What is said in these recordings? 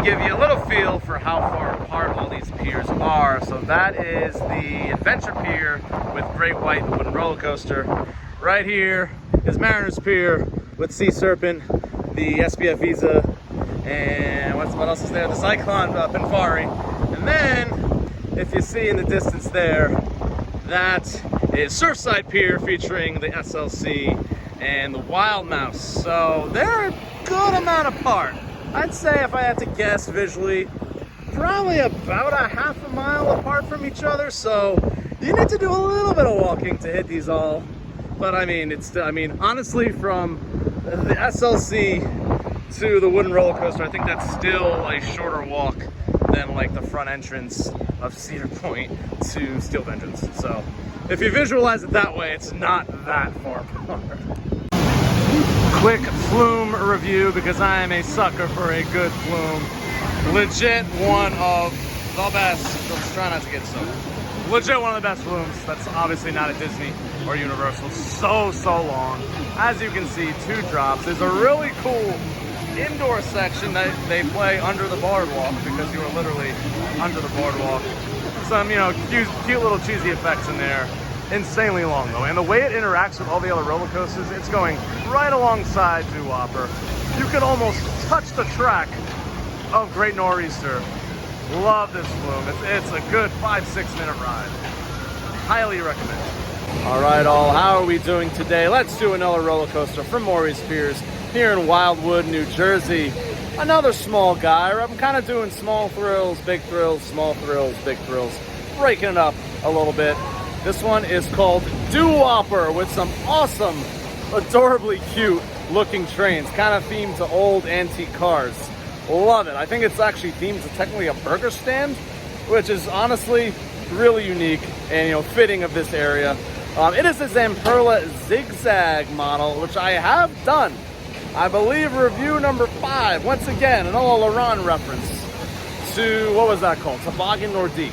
give you a little feel for how far apart all these piers are. So that is the Adventure Pier with Great White, the wooden roller coaster. Right here is Mariner's Pier with Sea Serpent, the SPF Visa, and what else is there? The Cyclone Pinfari. And then, if you see in the distance there, that is Surfside Pier featuring the SLC and the Wild Mouse. So they're a good amount apart. I'd say if I had to guess visually, probably about a half a mile apart from each other. So you need to do a little bit of walking to hit these all. But I mean, honestly, from the SLC to the wooden roller coaster, I think that's still a shorter walk than like the front entrance of Cedar Point to Steel Vengeance. So if you visualize it that way, it's not that far apart. Quick Flume review, because I am a sucker for a good Flume. Legit one of the best. Let's try not to get soaked. Legit one of the best Flumes. That's obviously not at Disney or Universal. So long. As you can see, 2 drops. There's a really cool indoor section that they play under the boardwalk, because you are literally under the boardwalk. Some, cute little cheesy effects in there. Insanely long though, and the way it interacts with all the other roller coasters, it's going right alongside Doo Wopper. You can almost touch the track of Great Nor'easter. Love this Flume. It's a good 5-6 minute ride. Highly recommend. All right, how are we doing today? Let's do another roller coaster from Morey's Piers here in Wildwood, New Jersey. Another small guy. I'm kind of doing small thrills, big thrills, small thrills, big thrills, breaking it up a little bit. This one is called Doo Wopper with some awesome, adorably cute looking trains, kind of themed to old antique cars. Love it. I think it's actually themed to technically a burger stand, which is honestly really unique and fitting of this area. It is a Zamperla Zigzag model, which I have done, I believe, review number 5. Once again, an old Ronde reference to, what was that called? Toboggan Nordique.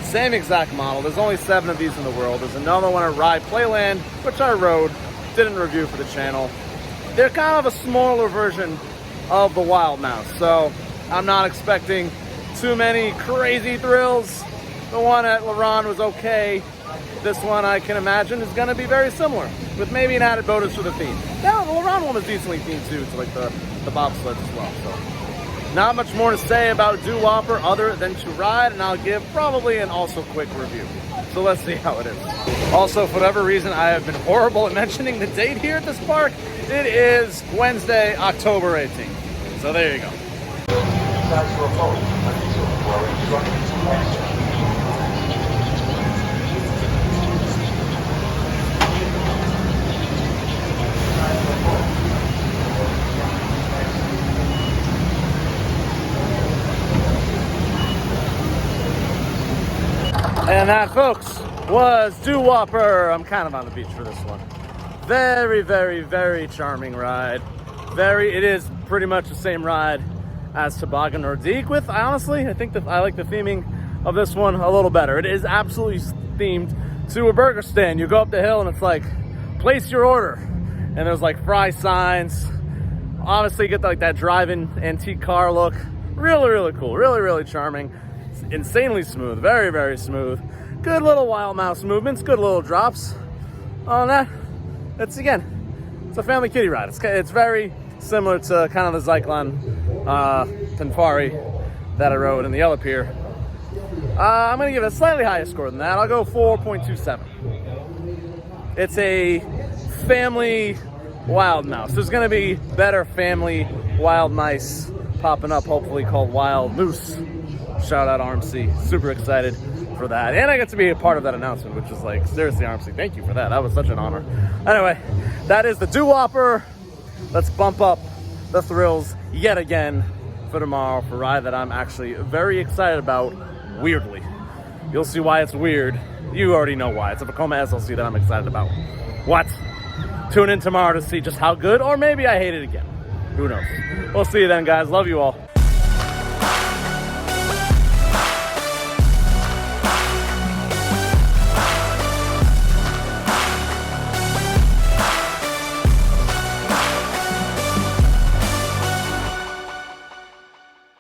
Same exact model. There's only 7 of these in the world. There's another one at Ride Playland, which I rode, didn't review for the channel. They're kind of a smaller version of the Wild Mouse, so I'm not expecting too many crazy thrills. The one at Ronde was okay. This one, I can imagine, is going to be very similar, with maybe an added bonus for the theme. Now, the Ronde one was decently themed too, to like the bobsleds as well. So, not much more to say about Doo Wopper other than to ride, and I'll give probably an also quick review. So let's see how it is. Also, for whatever reason, I have been horrible at mentioning the date here at this park. It is Wednesday, October 18th. So there you go. And that, folks, was Doo Wopper. I'm kind of on the beach for this one. Very, very, very charming ride. It is pretty much the same ride as Toboggan Nordique with, I think I like the theming of this one a little better. It is absolutely themed to a burger stand. You go up the hill and it's like, place your order. And there's like fry signs. Obviously, you get like that driving antique car look. Really, really cool. Really, really charming. Insanely smooth, very, very smooth. Good little Wild Mouse movements, good little drops. On that, it's a family kiddie ride. It's very similar to kind of the Cyclone Pinfari that I rode in the other pier. I'm gonna give it a slightly higher score than that. I'll go 4.27. It's a family Wild Mouse. There's gonna be better family Wild Mice popping up, hopefully, called Wild Moose. Shout out RMC, super excited for that. And I get to be a part of that announcement, which is like, seriously, RMC, thank you for that. That was such an honor. Anyway, that is the Doo Wopper. Let's bump up the thrills yet again for tomorrow for a ride that I'm actually very excited about, weirdly. You'll see why it's weird. You already know why. It's a Vekoma SLC that I'm excited about. What? Tune in tomorrow to see just how good, or maybe I hate it again. Who knows? We'll see you then, guys. Love you all.